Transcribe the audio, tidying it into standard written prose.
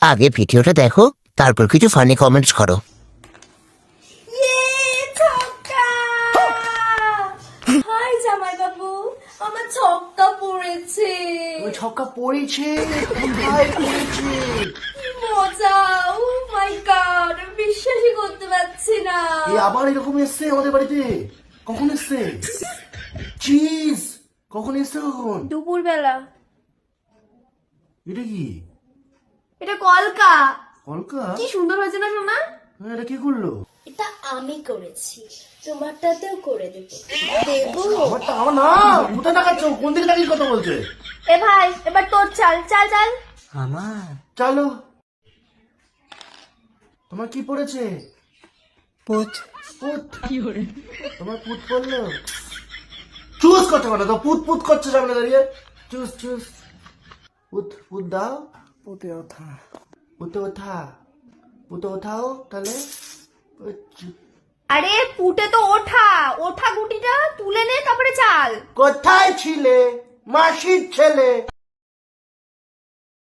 আগে ভিডিওটা দেখো, তারপর কিছু ফানি কমেন্টস করো। হাই জামাই বাবু, আমার ছক্কা পড়েছে। ওই ছক্কা পড়েছে, কোথায় পড়েছে? কি মজা! ও মাই গড, বিশ্বাসই করতে পারছি না। এ আবার এরকম এসছে আমাদের বাড়িতে? কখন এসছে? চিজ কখন এসছে? কখন? দুপুরবেলা। এটা কি? এটা কলকা। কলকা? কি সুন্দর হয়েছে না সোনা? হ্যাঁ, এটা কি করলো? এটা আমি করেছি, তোমারটাতেও করে দেবো। দেবো? আমারটা আমার না, কোথায় দেখাচ্ছ? কোন দিকে দাঁড়িয়ে কথা বলছে? এ ভাই, এবার তোর চাল চাল চাল। আমার চলো। তোমার কি পড়েছে? পুত। পুত? তোমার পুত পড়লো? চুজ করতে পারো তো, পুত পুত করছে সামনে দাঁড়িয়ে। Choose choose. পুত পুত দাও। পুতে ওঠা। পুতে ওঠা। পুতে ওঠাও তাহলে। আরে পুটে তো ওঠা, ওঠা গুটিটা তুলে নে তারপরে চাল। কোথায় ছিলে মাসির ছেলে?